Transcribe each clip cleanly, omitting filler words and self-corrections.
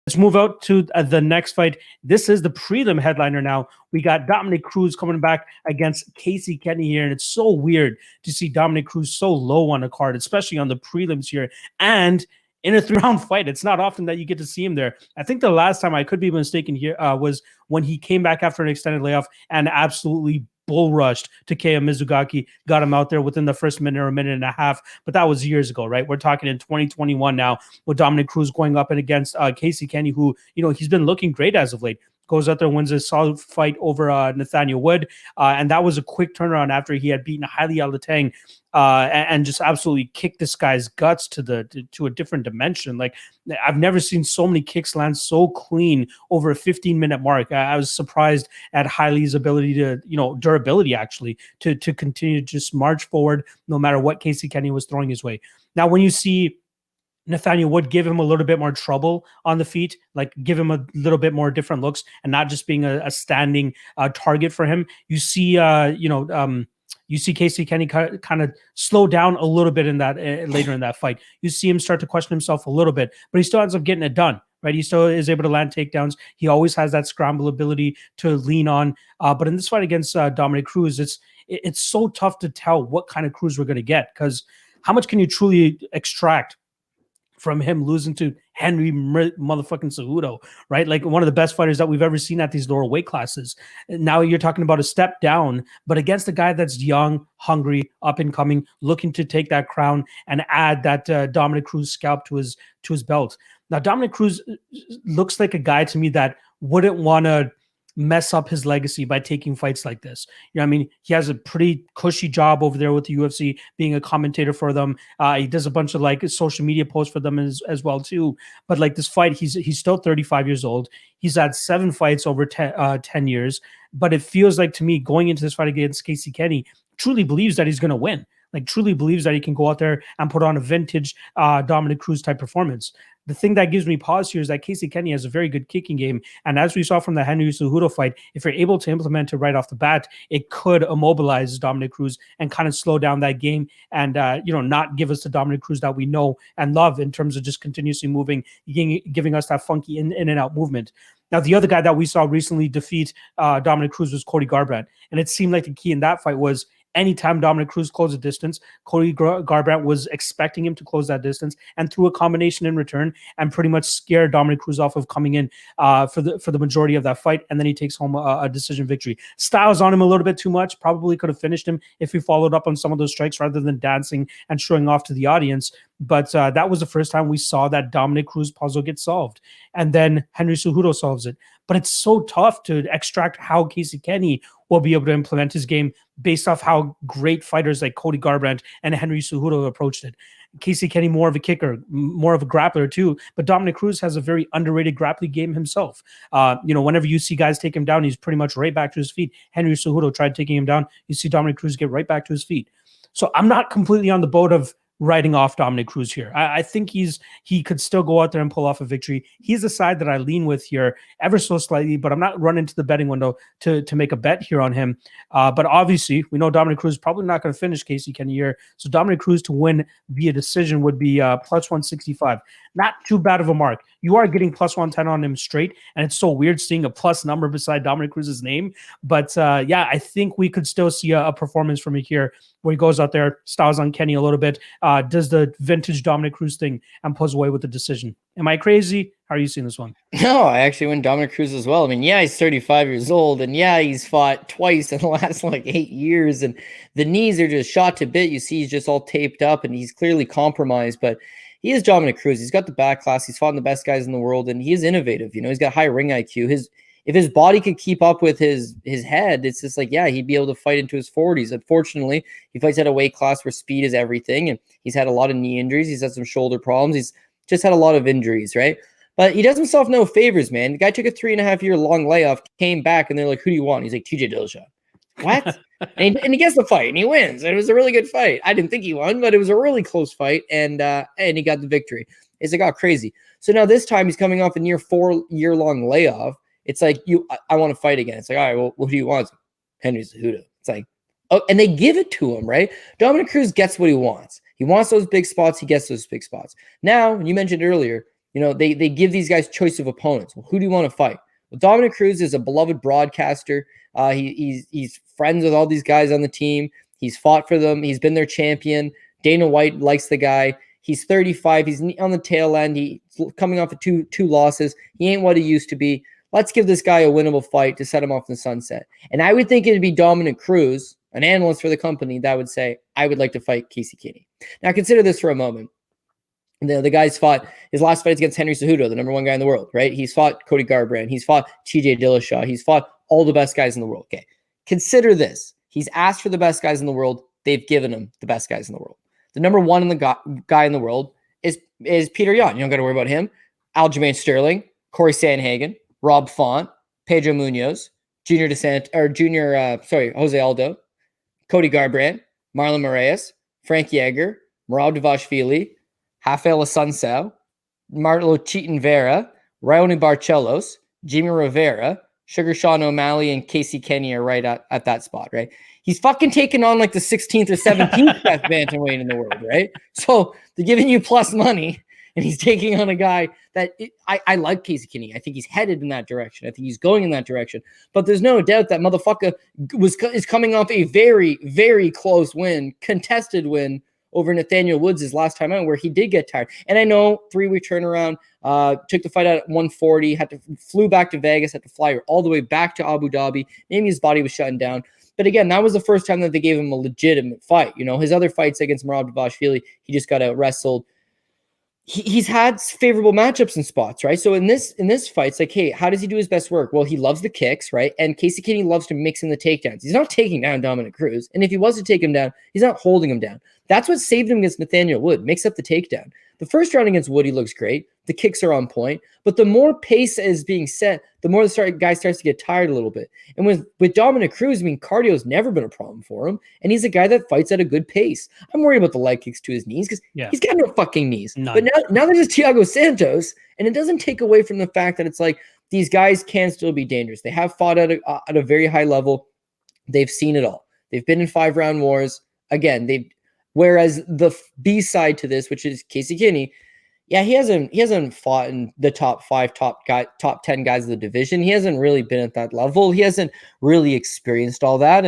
Let's move out to the next fight. This is the prelim headliner now. We got Dominick Cruz coming back against Casey Kenney here, and it's so weird to see Dominick Cruz so low on the card, especially on the prelims here, and in a 3-round fight. It's not often that you get to see him there. I think the last time, I could be mistaken here, was when he came back after an extended layoff and absolutely bull rushed Takeya Mizugaki, got him out there within the first minute or a minute and a half. But that was years ago, right? We're talking in 2021 now, with Dominick Cruz going up and against Casey Kenney, who, he's been looking great as of late. Goes out there, wins a solid fight over Nathaniel Wood. And that was a quick turnaround after he had beaten Haile Alateng and just absolutely kicked this guy's guts to a different dimension. Like, I've never seen so many kicks land so clean over a 15-minute mark. I was surprised at Haile's ability to, durability actually, to continue to just march forward no matter what Casey Kenney was throwing his way. Now, when you see Nathaniel Wood give him a little bit more trouble on the feet, like give him a little bit more different looks and not just being a standing target for him. You see, you see Casey Kenney kind of slow down a little bit in that later in that fight. You see him start to question himself a little bit, but he still ends up getting it done. Right, he still is able to land takedowns. He always has that scramble ability to lean on. But in this fight against Dominick Cruz, it's so tough to tell what kind of Cruz we're going to get, because how much can you truly extract from him losing to Henry motherfucking Cejudo, right? Like, one of the best fighters that we've ever seen at these lower weight classes. Now you're talking about a step down, but against a guy that's young, hungry, up and coming, looking to take that crown and add that Dominick Cruz scalp to his belt. Now, Dominick Cruz looks like a guy to me that wouldn't want to mess up his legacy by taking fights like this. I mean, he has a pretty cushy job over there with the UFC, being a commentator for them. He does a bunch of like social media posts for them as well too. But like, this fight, he's still 35 years old. He's had 7 fights over 10 years. But it feels like to me, going into this fight against Casey Kenney, truly believes that he's going to win. Like, truly believes that he can go out there and put on a vintage Dominick Cruz type performance. The thing that gives me pause here is that Casey Kenney has a very good kicking game. And as we saw from the Henry Cejudo fight, if you're able to implement it right off the bat, it could immobilize Dominick Cruz and kind of slow down that game and, not give us the Dominick Cruz that we know and love in terms of just continuously moving, giving us that funky in and out movement. Now, the other guy that we saw recently defeat Dominick Cruz was Cody Garbrandt. And it seemed like the key in that fight was anytime Dominick Cruz closed a distance, Cody Garbrandt was expecting him to close that distance and threw a combination in return and pretty much scared Dominick Cruz off of coming in for the majority of that fight. And then he takes home a decision victory. Styles on him a little bit too much. Probably could have finished him if he followed up on some of those strikes rather than dancing and showing off to the audience. But that was the first time we saw that Dominick Cruz puzzle get solved. And then Henry Cejudo solves it. But it's so tough to extract how Casey Kenney will be able to implement his game based off how great fighters like Cody Garbrandt and Henry Cejudo approached it. Casey Kenney, more of a kicker, more of a grappler too, but Dominick Cruz has a very underrated grappling game himself. Whenever you see guys take him down, he's pretty much right back to his feet. Henry Cejudo tried taking him down. You see Dominick Cruz get right back to his feet. So I'm not completely on the boat of writing off Dominick Cruz here. I think he could still go out there and pull off a victory. He's the side that I lean with here ever so slightly, but I'm not running to the betting window to make a bet here on him. But obviously, we know Dominick Cruz is probably not going to finish Casey Kenney here. So Dominick Cruz to win via decision would be plus 165. Not too bad of a mark. You are getting plus 110 on him straight, and it's so weird seeing a plus number beside Dominick Cruz's name. But I think we could still see a performance from him here where he goes out there, styles on Kenney a little bit, does the vintage Dominick Cruz thing, and pulls away with the decision. Am I crazy? How are you seeing this one? No, I actually went Dominick Cruz as well. I mean, he's 35 years old, and he's fought twice in the last 8 years, and the knees are just shot to bit. You see he's just all taped up, and he's clearly compromised, but he is Dominick Cruz. He's got the back class. He's fought the best guys in the world, and he is innovative. He's got high ring IQ. If his body could keep up with his head, it's just he'd be able to fight into his 40s. Unfortunately, he fights at a weight class where speed is everything, and he's had a lot of knee injuries. He's had some shoulder problems. He's just had a lot of injuries, right? But he does himself no favors, man. The guy took a 3.5-year long layoff, came back, and they're like, who do you want? He's like, TJ Dillashaw. What? and he gets the fight, and he wins. And it was a really good fight. I didn't think he won, but it was a really close fight, and he got the victory. It's crazy. So now this time he's coming off a near 4-year-long layoff. It's like, I want to fight again. It's like, all right, well, who do you want? Henry Cejudo. It's like, oh, and they give it to him, right? Dominick Cruz gets what he wants. He wants those big spots. He gets those big spots. Now, you mentioned earlier, You know, they give these guys choice of opponents. Well, who do you want to fight? Well, Dominick Cruz is a beloved broadcaster. He's friends with all these guys on the team. He's fought for them. He's been their champion. Dana White likes the guy. He's 35. He's on the tail end. He's coming off of two losses. He ain't what he used to be. Let's give this guy a winnable fight to set him off in the sunset. And I would think it'd be Dominick Cruz, an analyst for the company, that would say, I would like to fight Casey Kenney. Now, consider this for a moment. The guy's fought his last fight against Henry Cejudo, the #1 guy in the world, right? He's fought Cody Garbrandt. He's fought TJ Dillashaw. He's fought all the best guys in the world. Okay. Consider this. He's asked for the best guys in the world. They've given him the best guys in the world. The #1 in the guy in the world is Peter Yan. You don't got to worry about him. Aljamain Sterling, Corey Sandhagen, Rob Font, Pedro Munoz, Jose Aldo, Cody Garbrandt, Marlon Moraes, Frank Yeager, Merab Dvalishvili, Rafael Assunção, Marlo Cheaton Vera, Raoni Barcelos, Jimmy Rivera, Sugar Sean O'Malley, and Casey Kenney are right at that spot, right? He's fucking taking on like the 16th or 17th best bantamweight in the world, right? So they're giving you plus money, and he's taking on a guy that I like Casey Kenney. I think he's headed in that direction. I think he's going in that direction. But there's no doubt that motherfucker is coming off a very, very close win, contested win over Nathaniel Woods his last time out, where he did get tired. And I know 3-week turnaround, took the fight out at 140, flew back to Vegas, had to fly all the way back to Abu Dhabi. Maybe his body was shutting down. But again, that was the first time that they gave him a legitimate fight. You know, his other fights against Merab Dvalishvili, he just got out wrestled. He's had favorable matchups in spots, right? So in this fight, it's like, hey, how does he do his best work? Well, he loves the kicks, right? And Casey Kenney loves to mix in the takedowns. He's not taking down Dominick Cruz. And if he was to take him down, he's not holding him down. That's what saved him against Nathaniel Wood. Mix up the takedown. The first round against Wood, he looks great. The kicks are on point. But the more pace is being set, the more the guy starts to get tired a little bit. And with Dominick Cruz, I mean, cardio's never been a problem for him. And he's a guy that fights at a good pace. I'm worried about the leg kicks to his knees because he's got no fucking knees. None. But now there's Thiago Santos, and it doesn't take away from the fact that it's like these guys can still be dangerous. They have fought at a very high level. They've seen it all. They've been in 5-round wars. Again, whereas the B side to this, which is Casey Kenney, yeah, he hasn't fought in the top 5, top 10 guys of the division. He hasn't really been at that level. He hasn't really experienced all that.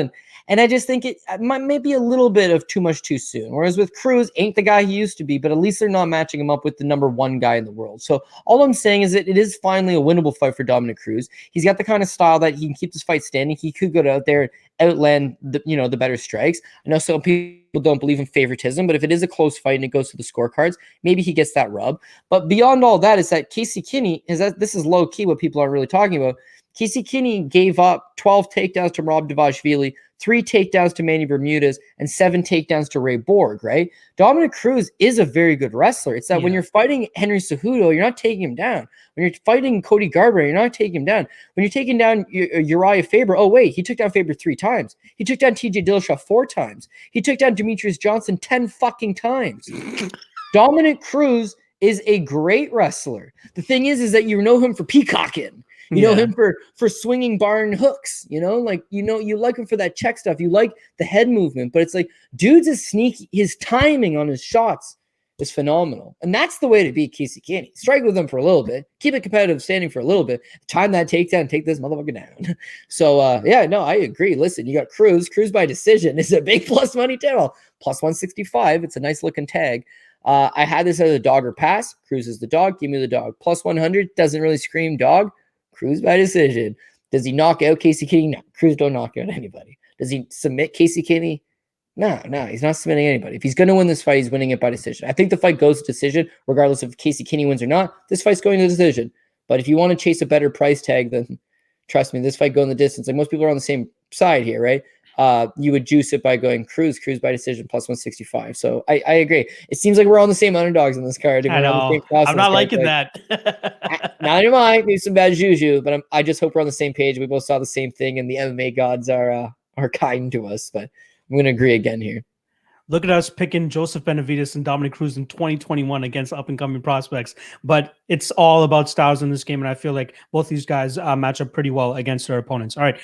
And I just think it might be a little bit of too much too soon. Whereas with Cruz, ain't the guy he used to be, but at least they're not matching him up with the #1 guy in the world. So all I'm saying is that it is finally a winnable fight for Dominick Cruz. He's got the kind of style that he can keep this fight standing. He could go out there and outland the better strikes. I know some people don't believe in favoritism, but if it is a close fight and it goes to the scorecards, maybe he gets that rub. But beyond all that is that Casey Kenney this is low key what people aren't really talking about. Casey Kenney gave up 12 takedowns to Merab Dvalishvili, 3 takedowns to Manny Bermudez, and 7 takedowns to Ray Borg, right? Dominick Cruz is a very good wrestler. It's that when you're fighting Henry Cejudo, you're not taking him down. When you're fighting Cody Garbrandt, you're not taking him down. When you're taking down Uriah Faber, oh, wait, he took down Faber 3 times. He took down TJ Dillashaw 4 times. He took down Demetrius Johnson 10 fucking times. Dominick Cruz is a great wrestler. The thing is that you know him for peacocking. You know him for swinging barn hooks, you like him for that check stuff. You like the head movement, but it's like, dude's is sneaky. His timing on his shots is phenomenal. And that's the way to beat Casey Kenney. Strike with him for a little bit, keep it competitive standing for a little bit, time that takedown, take this motherfucker down. So, I agree. Listen, you got Cruz by decision is a big plus money table, plus 165. It's a nice looking tag. I had this as a dog or pass. Cruz is the dog. Give me the dog. Plus 100 doesn't really scream dog. Cruz by decision. Does he knock out Casey Kenney? No, Cruz don't knock out anybody. Does he submit Casey Kenney? No, he's not submitting anybody. If he's going to win this fight, he's winning it by decision. I think the fight goes to decision, regardless if Casey Kenney wins or not. This fight's going to decision. But if you want to chase a better price tag, then trust me, this fight going the distance. Like most people are on the same side here, right? You would juice it by going Cruz by decision plus 165. So I agree. It seems like we're on the same underdogs in this card. I know. I'm not liking that. Neither am I. Maybe some bad juju, but I just hope we're on the same page. We both saw the same thing, and the MMA gods are kind to us. But I'm going to agree again here. Look at us picking Joseph Benavidez and Dominick Cruz in 2021 against up-and-coming prospects. But it's all about styles in this game, and I feel like both these guys match up pretty well against their opponents. All right.